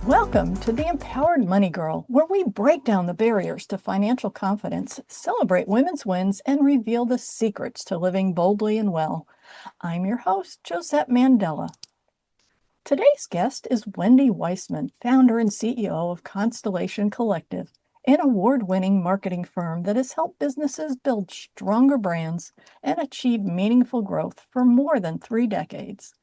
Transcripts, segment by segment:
Welcome to the Empowered Money Girl, where we break down the barriers to financial confidence, celebrate women's wins, and reveal the secrets to living boldly and well. I'm your host, Josette Mandela. Today's guest is Wendy Wiseman, founder and CEO of Constellation Collective, an award-winning marketing firm that has helped businesses build stronger brands and achieve meaningful growth for more than 3 decades.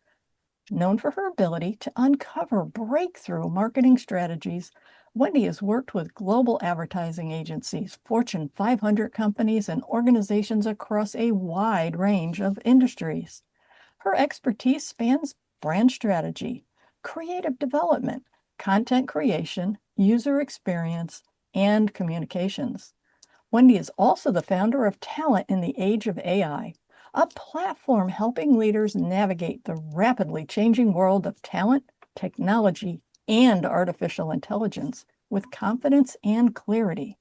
Known for her ability to uncover breakthrough marketing strategies, Wendy has worked with global advertising agencies, Fortune 500 companies, and organizations across a wide range of industries. Her expertise spans brand strategy, creative development, content creation, user experience, and communications. Wendy is also the founder of Talent in the Age of AI, a platform helping leaders navigate the rapidly changing world of talent, technology, and artificial intelligence with confidence and clarity.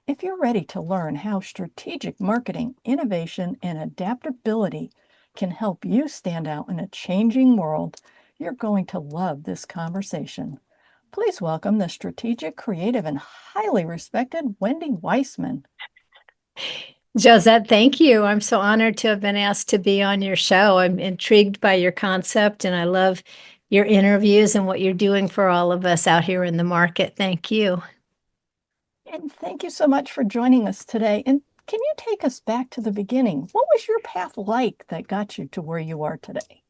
If you're ready to learn how strategic marketing, innovation, and adaptability can help you stand out in a changing world, you're going to love this conversation. Please welcome the strategic, creative, and highly respected Wendy Wiseman. Josette, thank you. I'm so honored to have been asked to be on your show. I'm intrigued by your concept, and I love your interviews and what you're doing for all of us out here in the market. Thank you. And thank you so much for joining us today. And can you take us back to the beginning? What was your path like that got you to where you are today?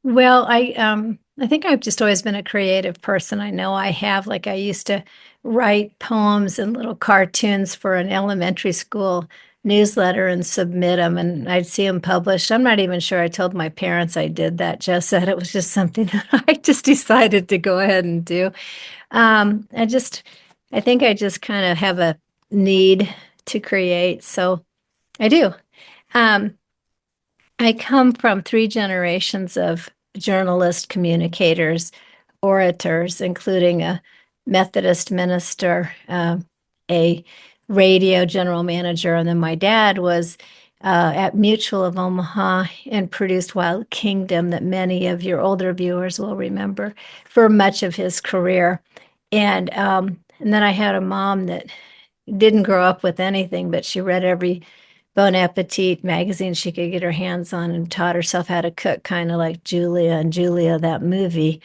Well, I think I've just always been a creative person. I know I have. Like, I used to write poems and little cartoons for an elementary school newsletter and submit them, and I'd see them published. I'm not even sure I told my parents I did that. Just said it was just something that I just decided to go ahead and do. I think I just kind of have a need to create, so I do. I come from 3 generations of journalist communicators, orators, including a Methodist minister, a radio general manager, and then my dad was at Mutual of Omaha and produced Wild Kingdom, that many of your older viewers will remember, for much of his career. And then I had a mom that didn't grow up with anything, but she read every Bon Appetit magazine she could get her hands on and taught herself how to cook, kind of like Julia and Julia, that movie.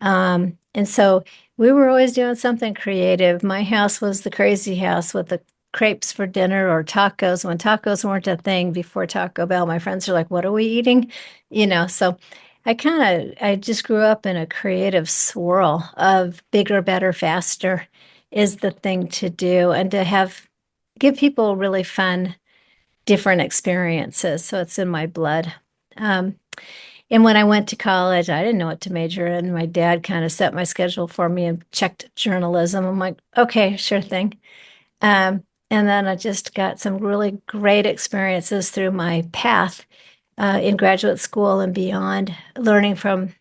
And so we were always doing something creative. My house was the crazy house with the crepes for dinner or tacos. When tacos weren't a thing before Taco Bell, my friends were like, "What are we eating?" So I just grew up in a creative swirl of bigger, better, faster is the thing to do, and to give people really fun, different experiences. So it's in my blood. And when I went to college, I didn't know what to major in. My dad kind of set my schedule for me and checked journalism. I'm like, okay, sure thing. And then I just got some really great experiences through my path in graduate school and beyond, learning from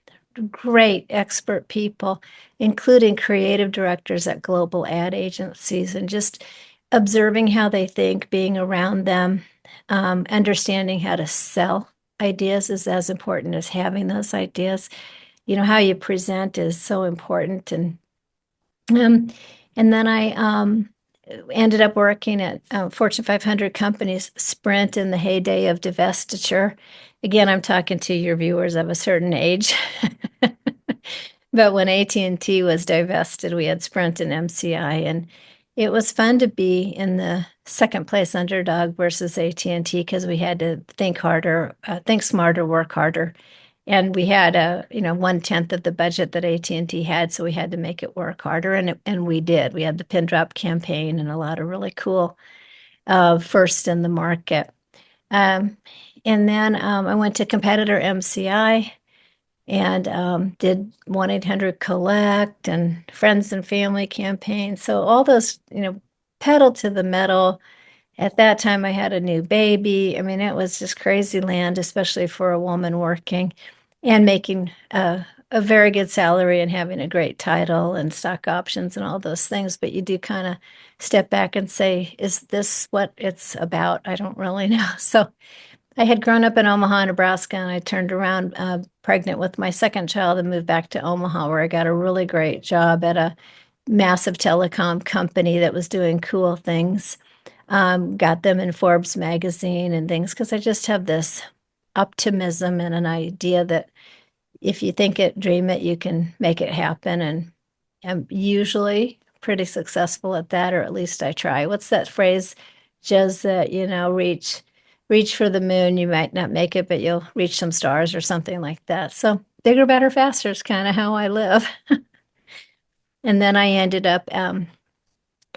great expert people, including creative directors at global ad agencies, and just observing how they think, being around them, understanding how to sell ideas is as important as having those ideas. How you present is so important. And then I ended up working at Fortune 500 companies, Sprint in the heyday of divestiture. Again, I'm talking to your viewers of a certain age. But when AT&T was divested, we had Sprint and MCI, and it was fun to be in the second place underdog versus AT&T because we had to think harder, think smarter, work harder. And we had 1/10 of the budget that AT&T had, so we had to make it work harder, and we did. We had the pin drop campaign and a lot of really cool first in the market. And then I went to competitor MCI and did 1-800-COLLECT and friends and family campaigns. So all those, pedal to the metal. At that time, I had a new baby. I mean, it was just crazy land, especially for a woman working and making a very good salary and having a great title and stock options and all those things. But you do kind of step back and say, is this what it's about? I don't really know. So I had grown up in Omaha, Nebraska, and I turned around pregnant with my second child and moved back to Omaha, where I got a really great job at a massive telecom company that was doing cool things. Got them in Forbes magazine and things because I just have this optimism and an idea that if you think it, dream it, you can make it happen. And I'm usually pretty successful at that, or at least I try. What's that phrase, Joe's that, reach for the moon. You might not make it, but you'll reach some stars or something like that. So bigger, better, faster is kind of how I live. And then I ended up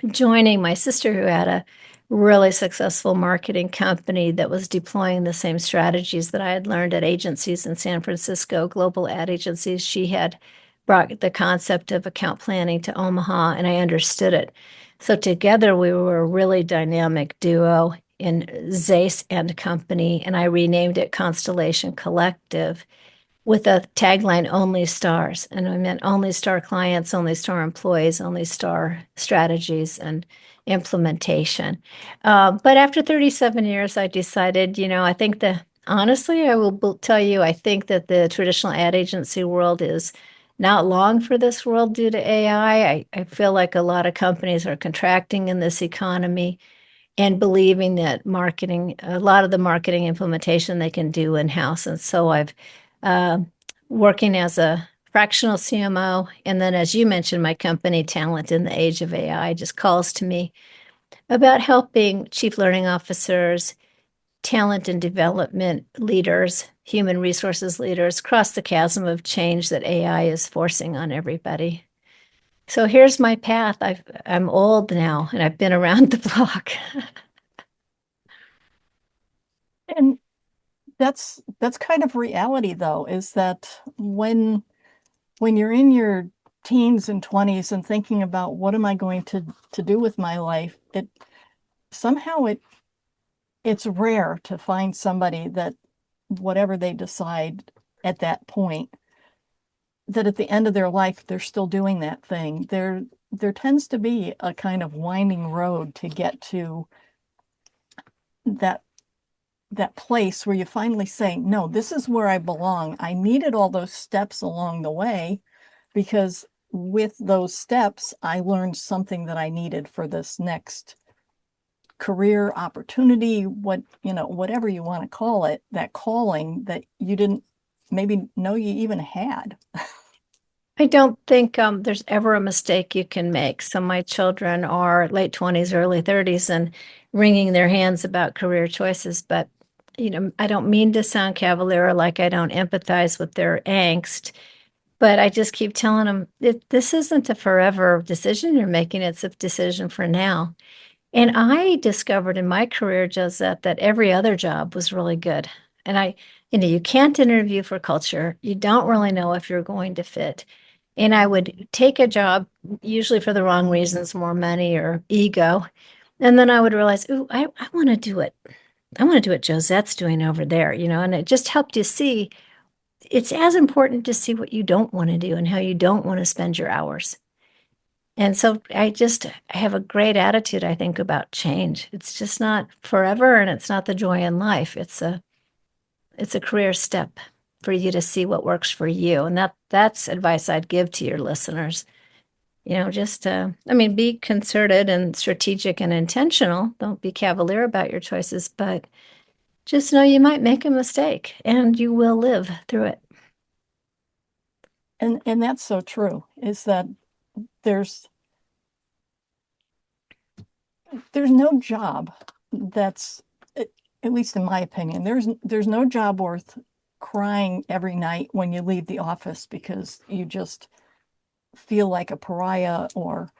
joining my sister, who had a really successful marketing company that was deploying the same strategies that I had learned at agencies in San Francisco, global ad agencies. She had brought the concept of account planning to Omaha, and I understood it. So together we were a really dynamic duo in Zace and Company, and I renamed it Constellation Collective with a tagline, only stars. And I meant only star clients, only star employees, only star strategies and implementation. But after 37 years, I decided, I think honestly, I will tell you, I think that the traditional ad agency world is not long for this world due to AI. I feel like a lot of companies are contracting in this economy and believing that a lot of the marketing implementation they can do in-house. And so I've uh, working as a fractional CMO. And then, as you mentioned, my company, Talent in the Age of AI, just calls to me about helping chief learning officers, talent and development leaders, human resources leaders cross the chasm of change that AI is forcing on everybody. So here's my path. I'm old now and I've been around the block. And that's kind of reality though, is that when you're in your teens and 20s and thinking about what am I going to do with my life, somehow it's rare to find somebody that whatever they decide at that point, that at the end of their life they're still doing that thing. There tends to be a kind of winding road to get to that that place where you finally say, no, this is where I belong. I needed all those steps along the way because with those steps, I learned something that I needed for this next career opportunity, whatever you want to call it, that calling that you didn't maybe know you even had. I don't think there's ever a mistake you can make. So my children are late 20s, early 30s, and wringing their hands about career choices. But, I don't mean to sound cavalier or like I don't empathize with their angst, but I just keep telling them this isn't a forever decision you're making. It's a decision for now. And I discovered in my career, Josette, that every other job was really good. And you can't interview for culture. You don't really know if you're going to fit. And I would take a job, usually for the wrong reasons, more money or ego. And then I would realize, ooh, I want to do it. I want to do what Josette's doing over there, and it just helped you see it's as important to see what you don't want to do and how you don't want to spend your hours. And so I have a great attitude, I think, about change. It's just not forever and it's not the joy in life. It's a career step for you to see what works for you. And that's advice I'd give to your listeners. Be concerted and strategic and intentional. Don't be cavalier about your choices, but just know you might make a mistake and you will live through it. And that's so true, is that there's no job that's, at least in my opinion, there's no job worth crying every night when you leave the office because you just feel like a pariah, or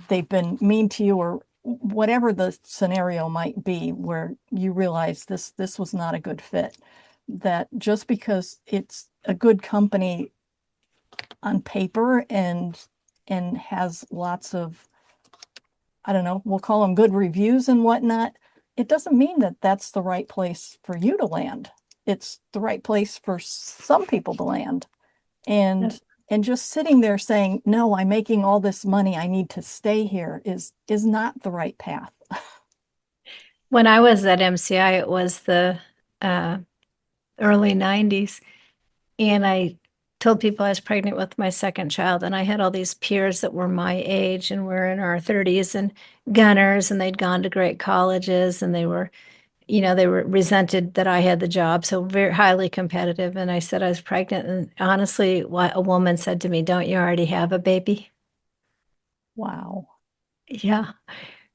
they've been mean to you, or whatever the scenario might be, where you realize this was not a good fit. That just because it's a good company on paper and has lots of, I don't know, we'll call them good reviews and whatnot, it doesn't mean that that's the right place for you to land. It's the right place for some people to land. And just sitting there saying, no, I'm making all this money, I need to stay here, is not the right path. When I was at MCI, it was the early 90s. And I told people I was pregnant with my second child. And I had all these peers that were my age and were in our 30s and gunners, and they'd gone to great colleges, and they were, they were resented that I had the job. So very highly competitive. And I said I was pregnant. And honestly, a woman said to me, "Don't you already have a baby?" Wow. Yeah.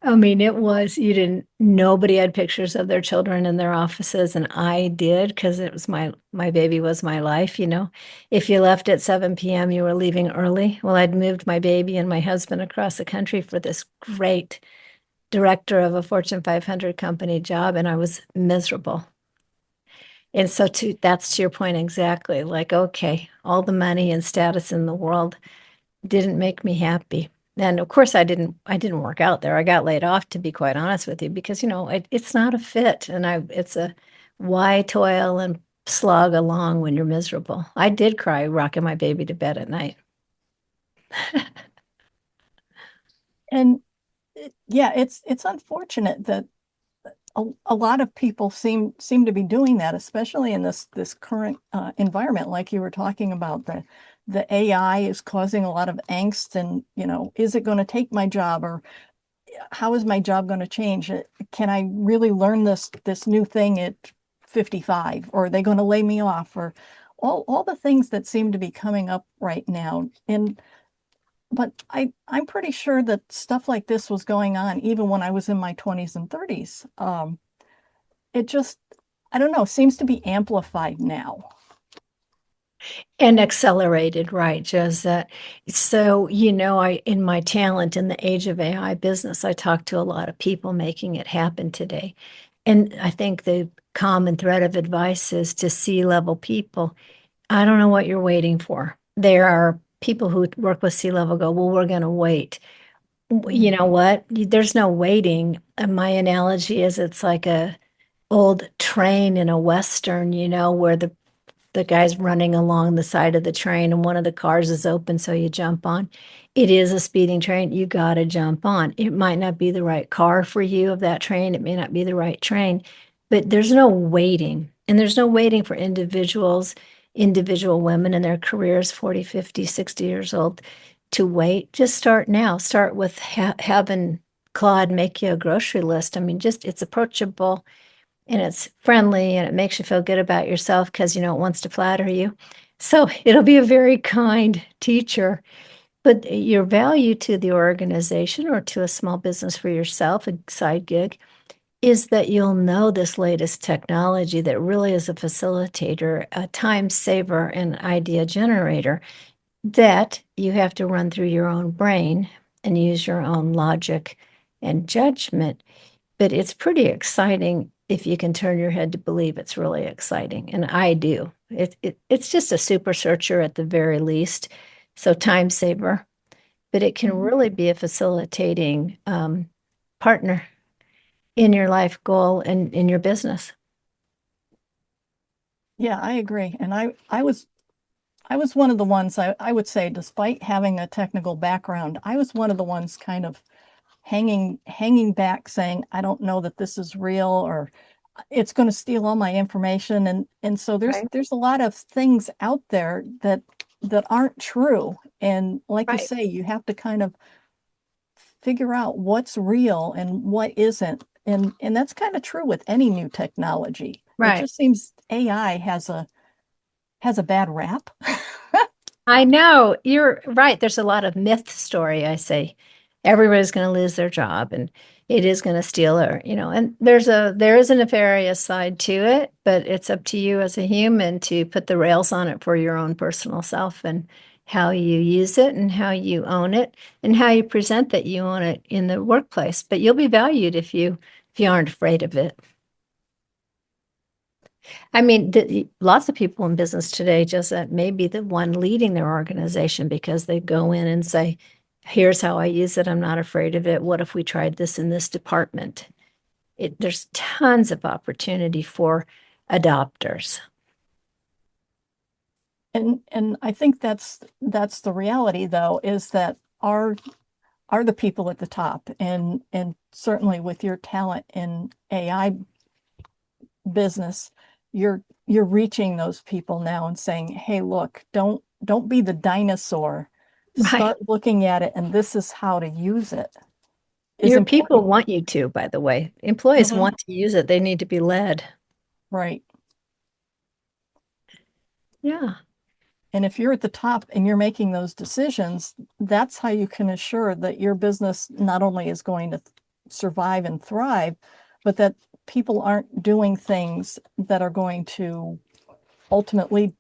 I mean, nobody had pictures of their children in their offices, and I did because it was my baby was my life, you know. If you left at 7 p.m., you were leaving early. Well, I'd moved my baby and my husband across the country for this great director of a Fortune 500 company job, and I was miserable. And so that's to your point exactly. Like, okay, all the money and status in the world didn't make me happy. And of course, I didn't work out there. I got laid off, to be quite honest with you, because it's not a fit, and it's a why toil and slog along when you're miserable. I did cry rocking my baby to bed at night. And yeah, it's unfortunate that a lot of people seem to be doing that, especially in this current environment, like you were talking about. The AI is causing a lot of angst, and is it going to take my job, or how is my job going to change? Can I really learn this new thing at 55, or are they going to lay me off, or all the things that seem to be coming up right now? But I'm pretty sure that stuff like this was going on even when I was in my 20s and 30s. It just, I don't know, seems to be amplified now. And accelerated, right, Josette? So, in my talent in the age of AI business, I talk to a lot of people making it happen today. And I think the common thread of advice is to C-level people. I don't know what you're waiting for. There are people who work with C-level go, well, we're going to wait. You know what? There's no waiting. And my analogy is it's like a old train in a Western, where the guy's running along the side of the train and one of the cars is open, so you jump on. It is a speeding train. You got to jump on. It might not be the right car for you of that train. It may not be the right train, but there's no waiting. And there's no waiting for individual women in their careers, 40, 50, 60 years old, to wait. Just start now. Start with having Claude make you a grocery list. I mean, it's approachable and it's friendly and it makes you feel good about yourself because, it wants to flatter you. So it'll be a very kind teacher. But your value to the organization or to a small business for yourself, a side gig, is that you'll know this latest technology that really is a facilitator, a time saver, and idea generator that you have to run through your own brain and use your own logic and judgment. But it's pretty exciting if you can turn your head to believe it's really exciting. And I do. It's just a super searcher at the very least. So time saver, but it can really be a facilitating partner in your life goal and in your business. Yeah, I agree. And I was one of the ones, I would say, despite having a technical background, I was one of the ones kind of hanging back, saying, I don't know that this is real, or it's going to steal all my information. And so there's Right. there's a lot of things out there that aren't true. And like you Right. say, you have to kind of figure out what's real and what isn't. And that's kind of true with any new technology. It Right. just seems AI has a bad rap. I know you're right. There's a lot of myth story. I say everybody's going to lose their job and it is going to steal her, and there is a nefarious side to it, but it's up to you as a human to put the rails on it for your own personal self and how you use it and how you own it and how you present that you own it in the workplace. But you'll be valued if you aren't afraid of it. I mean, lots of people in business today just may be the one leading their organization because they go in and say, here's how I use it. I'm not afraid of it. What if we tried this in this department? There's tons of opportunity for adopters. And I think that's the reality, though, is that are the people at the top, and certainly with your talent in AI business, you're reaching those people now and saying, hey, look, don't be the dinosaur. Right. Start looking at it, and this is how to use it. Is Your people important. want you to, by the way. Employees Mhm. want to use it. They need to be led. Right. Yeah. And if you're at the top and you're making those decisions, that's how you can assure that your business not only is going to survive and thrive, but that people aren't doing things that are going to ultimately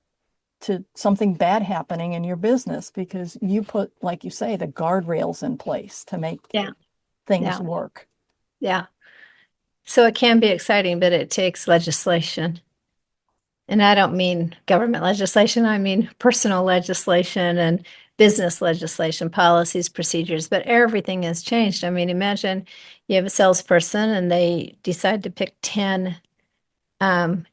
to something bad happening in your business because you put, like you say, the guardrails in place to make Yeah. things Yeah. work. Yeah. So it can be exciting, but it takes legislation. And I don't mean government legislation, I mean personal legislation and business legislation, policies, procedures, but everything has changed. I mean, imagine you have a salesperson and they decide to pick 10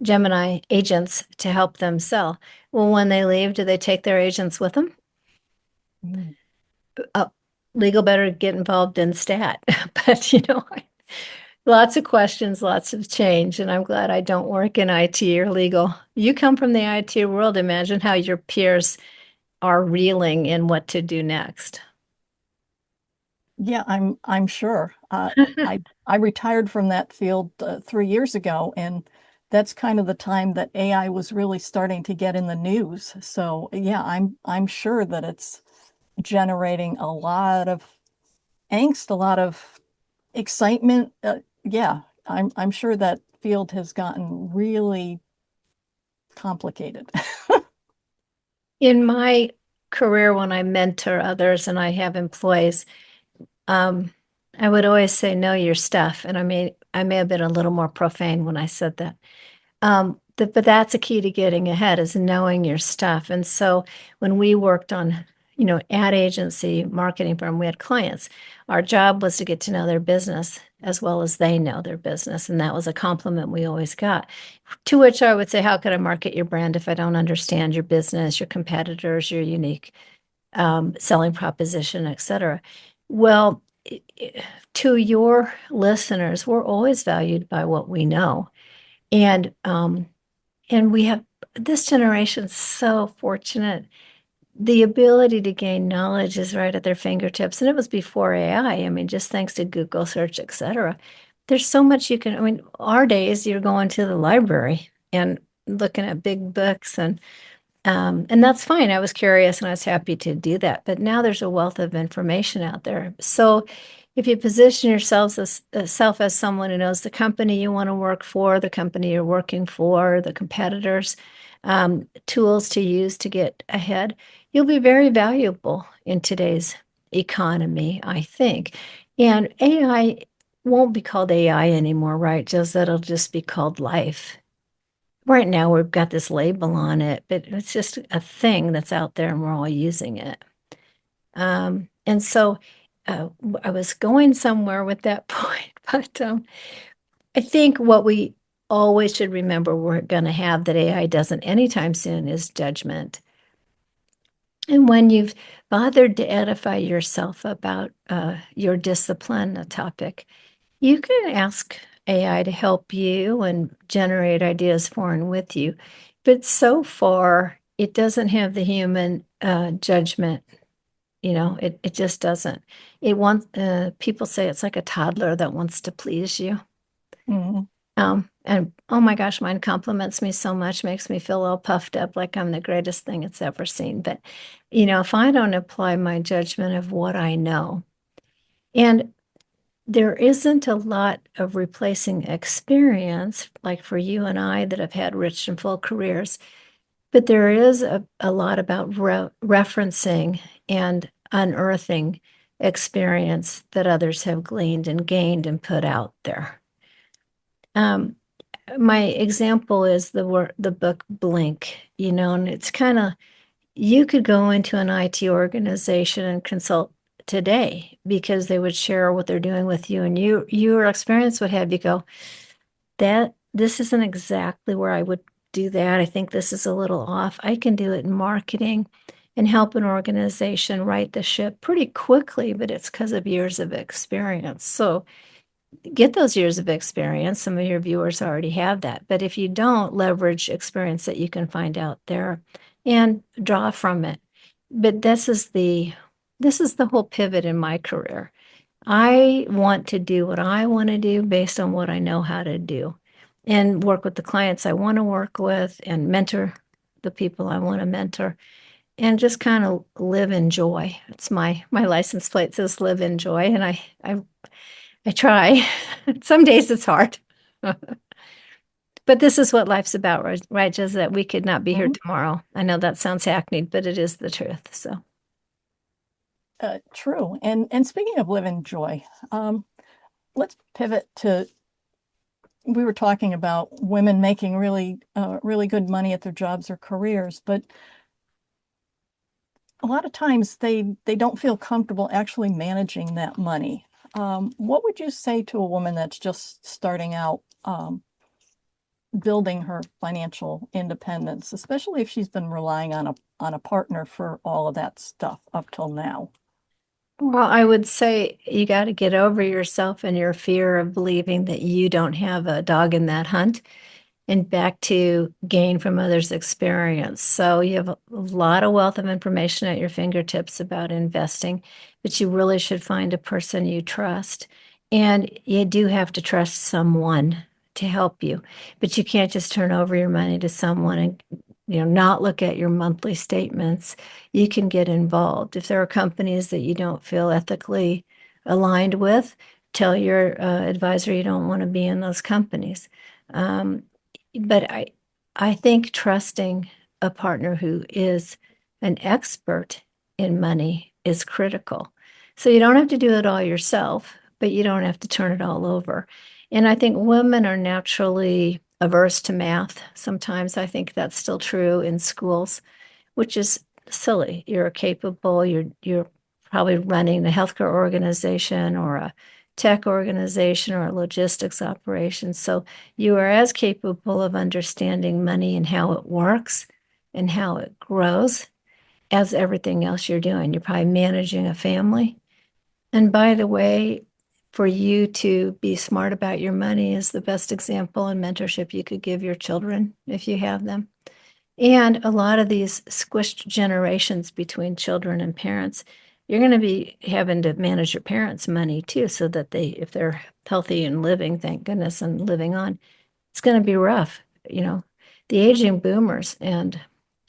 Gemini agents to help them sell. Well, when they leave, do they take their agents with them? Mm. Uh, Legal better get involved in stat. But, lots of questions, lots of change, and I'm glad I don't work in IT or legal. You come from the IT world. Imagine how your peers are reeling in what to do next. Yeah, I'm sure. I retired from that field 3 years ago, and that's kind of the time that AI was really starting to get in the news. So yeah, I'm sure that it's generating a lot of angst, a lot of excitement. Yeah, I'm sure that field has gotten really complicated. In my career, when I mentor others and I have employees, um, I would always say, know your stuff. And I may have been a little more profane when I said that. But that's a key to getting ahead is knowing your stuff. And so when we worked on, ad agency marketing firm, we had clients. Our job was to get to know their business as well as they know their business. And that was a compliment we always got. To which I would say, how could I market your brand if I don't understand your business, your competitors, your unique selling proposition, et cetera? Well, to your listeners, we're always valued by what we know. And we have this generation's so fortunate. The ability to gain knowledge is right at their fingertips. And it was before AI. I mean, just thanks to Google search, et cetera. There's so much you can, I mean, our days, you're going to the library and looking at big books and that's fine. I was curious and I was happy to do that. But now there's a wealth of information out there. So if you position yourself as someone who knows the company you want to work for, the company you're working for, the competitors, tools to use to get ahead, you'll be very valuable in today's economy, I think. And AI won't be called AI anymore, right? Just that it'll just be called life. Right now, we've got this label on it, but it's just a thing that's out there and we're all using it. And so I was going somewhere with that point, but I think what we always should remember we're going to have that AI doesn't anytime soon is judgment. And when you've bothered to edify yourself about your discipline, a topic, you can ask AI to help you and generate ideas for and with you. But so far, it doesn't have the human judgment. It just doesn't. It wants, people say it's like a toddler that wants to please you. Mhm. And oh my gosh, mine compliments me so much, makes me feel all puffed up like I'm the greatest thing it's ever seen. But, if I don't apply my judgment of what I know, and there isn't a lot of replacing experience, like for you and I that have had rich and full careers, but there is a lot about referencing and unearthing experience that others have gleaned and gained and put out there. My example is the book Blink, and it's kind of, you could go into an IT organization and consult today because they would share what they're doing with you, and your experience would have you go, that this isn't exactly where I would do that. I think this is a little off. I can do it in marketing and help an organization right the ship pretty quickly, but it's because of years of experience. So get those years of experience. Some of your viewers already have that. But if you don't, leverage experience that you can find out there and draw from it. But this is the whole pivot in my career. I want to do what I want to do based on what I know how to do and work with the clients I want to work with and mentor the people I want to mentor and just kind of live in joy. It's my license plate says live in joy, and I try. Some days it's hard. But this is what life's about, right, Josette? We could not be here Mhm. tomorrow. I know that sounds hackneyed, but it is the truth. So, True. And speaking of live in joy, let's pivot to, we were talking about women making really good money at their jobs or careers, but a lot of times they don't feel comfortable actually managing that money. What would you say to a woman that's just starting out, building her financial independence, especially if she's been relying on a partner for all of that stuff up till now? well, I would say you got to get over yourself and your fear of believing that you don't have a dog in that hunt and back to gain from others' experience. So you have a lot of wealth of information at your fingertips about investing, but you really should find a person you trust. And you do have to trust someone to help you, but you can't just turn over your money to someone and not look at your monthly statements. You can get involved. If there are companies that you don't feel ethically aligned with, tell your advisor you don't want to be in those companies. Um, but I think trusting a partner who is an expert in money is critical. So you don't have to do it all yourself, but you don't have to turn it all over. And I think women are naturally averse to math. Sometimes I think that's still true in schools, which is silly. You're capable, you're probably running a healthcare organization or a tech organization or a logistics operation. So you are as capable of understanding money and how it works and how it grows as everything else you're doing. You're probably managing a family. And by the way, for you to be smart about your money is the best example and mentorship you could give your children if you have them. And a lot of these squished generations between children and parents, you're going to be having to manage your parents' money too, so that if they're healthy and living, thank goodness, and living on, it's going to be rough. The aging boomers and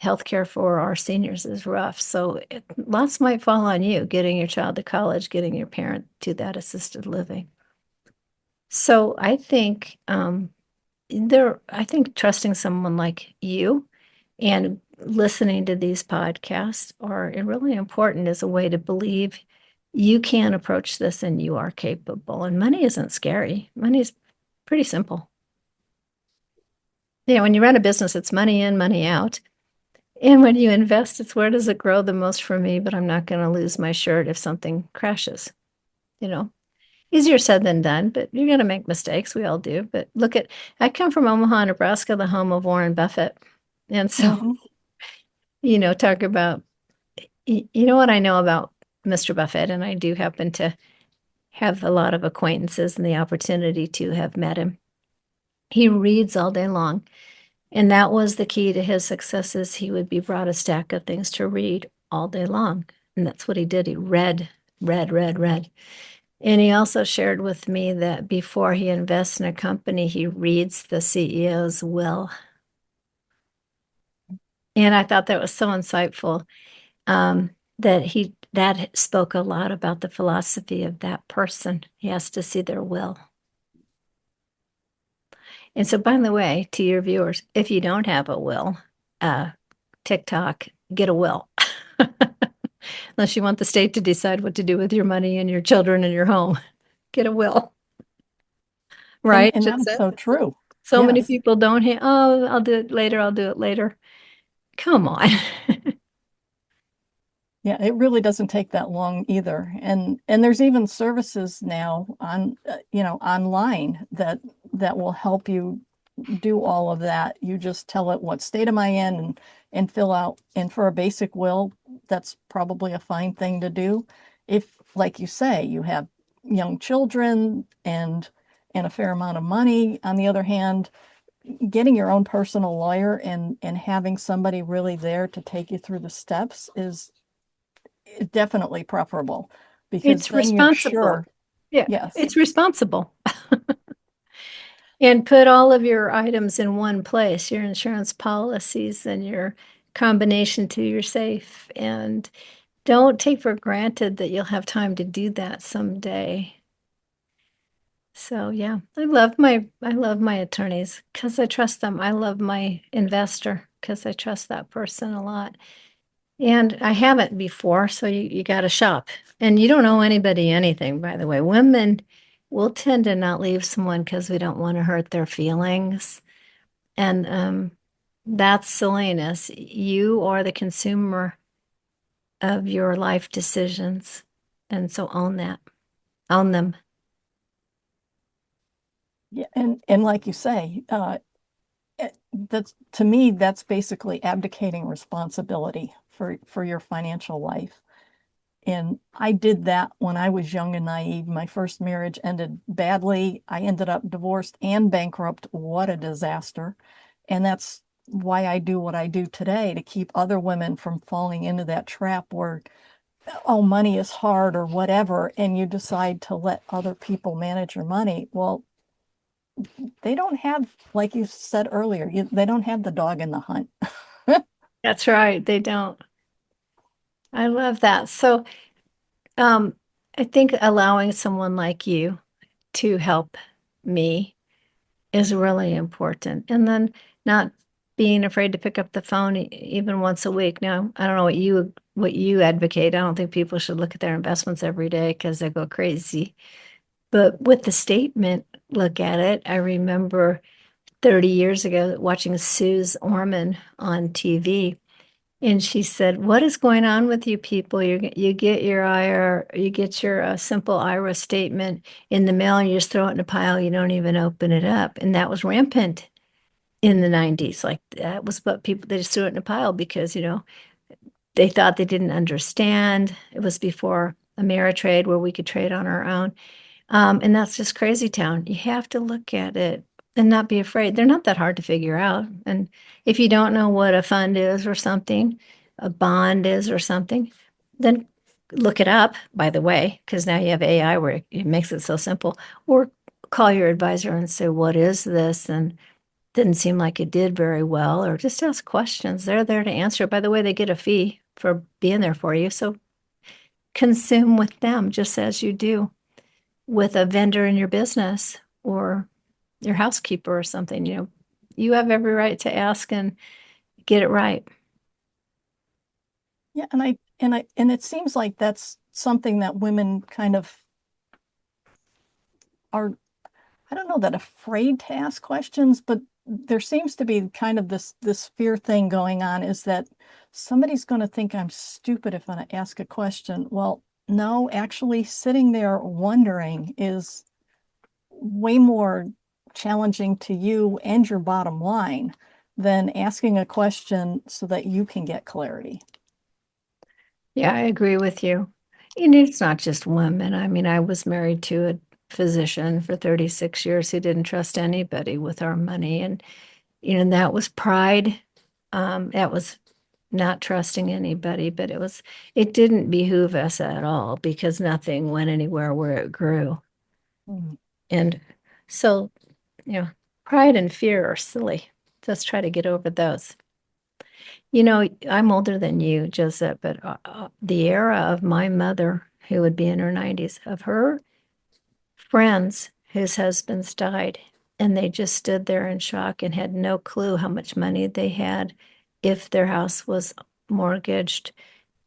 healthcare for our seniors is rough. So lots might fall on you, getting your child to college, getting your parent to that assisted living. So I think trusting someone like you and listening to these podcasts are really important as a way to believe you can approach this and you are capable. And money isn't scary. Money is pretty simple. When you run a business, it's money in, money out. And when you invest, it's where does it grow the most for me, but I'm not going to lose my shirt if something crashes. You know, Easier said than done, but you're going to make mistakes. We all do. But I come from Omaha, Nebraska, the home of Warren Buffett. And so, Mhm. talk about, you know what I know about Mr. Buffett, and I do happen to have a lot of acquaintances and the opportunity to have met him. He reads all day long. And that was the key to his successes. He would be brought a stack of things to read all day long. And that's what he did. He read, read, read, read. And he also shared with me that before he invests in a company, he reads the CEO's will. And I thought that was so insightful, that spoke a lot about the philosophy of that person. He has to see their will. And so, by the way, to your viewers, if you don't have a will, TikTok, get a will. Unless you want the state to decide what to do with your money and your children and your home, get a will. And Right, and that is Josette? so true. So many Yes. people don't have, oh, I'll do it later. I'll do it later. Come on. Yeah, it really doesn't take that long either. And there's even services now online that will help you do all of that. You just tell it what state am I in, and fill out. And for a basic will, that's probably a fine thing to do. If, like you say, you have young children and a fair amount of money. On the other hand, getting your own personal lawyer and having somebody really there to take you through the steps is definitely preferable, because It's then you're responsible. sure. Yeah, Yes. it's responsible. And put all of your items in one place, your insurance policies and your combination to your safe. And don't take for granted that you'll have time to do that someday. So yeah, I love my attorneys because I trust them. I love my investor because I trust that person a lot. And I haven't before, so you got to shop. And you don't owe anybody anything, by the way. Women will tend to not leave someone because we don't want to hurt their feelings. And that's silliness. You are the consumer of your life decisions. And so own that. Own them. Yeah, and like you say, that's, to me, that's basically abdicating responsibility for your financial life. And I did that when I was young and naive. My first marriage ended badly. I ended up divorced and bankrupt. What a disaster. And that's why I do what I do today, to keep other women from falling into that trap where, oh, money is hard or whatever, and you decide to let other people manage your money. Well, they don't have, like you said earlier, they don't have the dog in the hunt. That's right. They don't. I love that. So um, I think allowing someone like you to help me is really important. And then not being afraid to pick up the phone even once a week. Now, I don't know what you advocate. I don't think people should look at their investments every day because they go crazy. But with the statement, look at it. I remember 30 years ago watching Suze Orman on TV. And she said, "What is going on with you people? You get your IRA, you get your simple IRA statement in the mail, and you just throw it in a pile. You don't even open it up." And that was rampant in the 90s. Like that was what people, they just threw it in a pile because, they thought they didn't understand. It was before Ameritrade where we could trade on our own. And that's just crazy town. You have to look at it and not be afraid. They're not that hard to figure out. And if you don't know what a fund is or something, a bond is or something, then look it up, by the way, because now you have AI where it makes it so simple. Or call your advisor and say, "What is this?" And didn't seem like it did very well, or just ask questions. They're there to answer. By the way, they get a fee for being there for you. So consume with them just as you do with a vendor in your business or your housekeeper or something. You have every right to ask and get it right. Yeah, and it seems like that's something that women kind of are, I don't know that afraid to ask questions, but there seems to be kind of this fear thing going on, is that somebody's going to think I'm stupid if I ask a question. Well, no, actually sitting there wondering is way more challenging to you and your bottom line than asking a question so that you can get clarity. Yeah, I agree with you. And it's not just women. I mean, I was married to a physician for 36 years who didn't trust anybody with our money. And, that was pride. That was not trusting anybody, but it didn't behoove us at all because nothing went anywhere where it grew. Mm. And so, you know, pride and fear are silly. Let's try to get over those. I'm older than you, Josette, but the era of my mother, who would be in her 90s, of her friends whose husbands died, and they just stood there in shock and had no clue how much money they had if their house was mortgaged.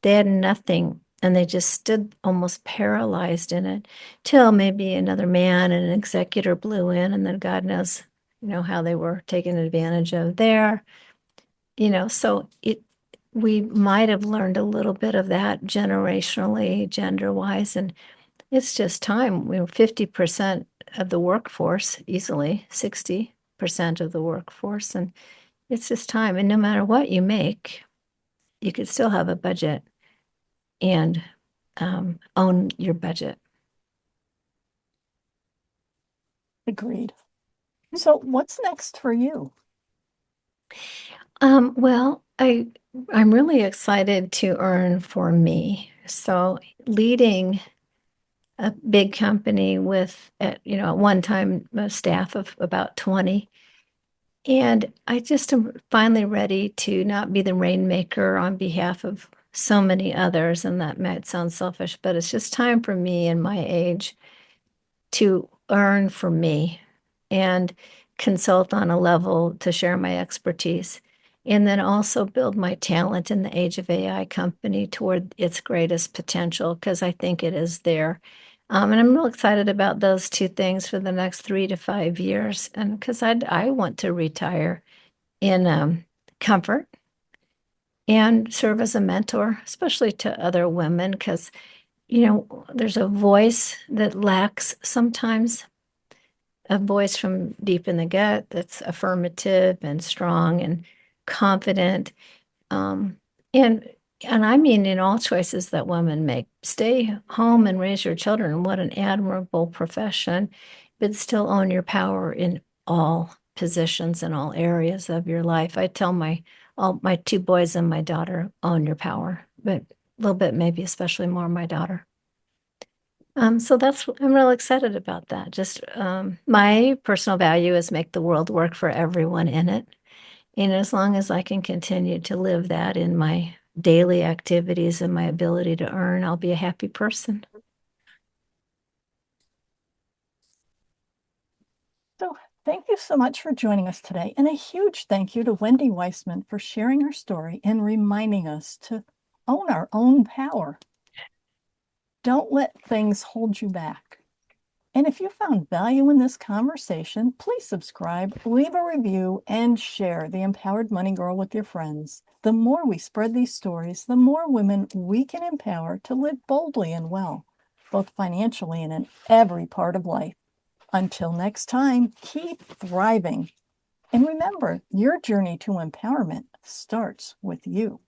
They had nothing, and they just stood almost paralyzed in it till maybe another man and an executor blew in, and then God knows, how they were taken advantage of there. So we might have learned a little bit of that generationally, gender-wise, and it's just time. We're 50% of the workforce, easily 60% of the workforce, and it's just time. And no matter what you make, you could still have a budget and own your budget. Agreed. So what's next for you? Well, I'm really excited to earn for me. So leading a big company with, at one time, a staff of about 20. And I just am finally ready to not be the rainmaker on behalf of so many others. And that might sound selfish, but it's just time for me in my age to earn for me and consult on a level to share my expertise. And then also build my talent in the age of AI company toward its greatest potential, because I think it is there. And I'm real excited about those two things for the next 3 to 5 years. And because I want to retire in comfort and serve as a mentor, especially to other women, because, there's a voice that lacks sometimes, a voice from deep in the gut that's affirmative and strong and confident. Um, and and I mean in all choices that women make. Stay home and raise your children. What an admirable profession, but still own your power in all positions and all areas of your life. I tell all my two boys and my daughter, own your power, but a little bit, maybe especially more my daughter. So I'm real excited about that. Just my personal value is make the world work for everyone in it. And as long as I can continue to live that in my daily activities and my ability to earn, I'll be a happy person. So thank you so much for joining us today. And a huge thank you to Wendy Weissman for sharing her story and reminding us to own our own power. Don't let things hold you back. And if you found value in this conversation, please subscribe, leave a review, and share the Empowered Money Girl with your friends. The more we spread these stories, the more women we can empower to live boldly and well, both financially and in every part of life. Until next time, keep thriving. And remember, your journey to empowerment starts with you.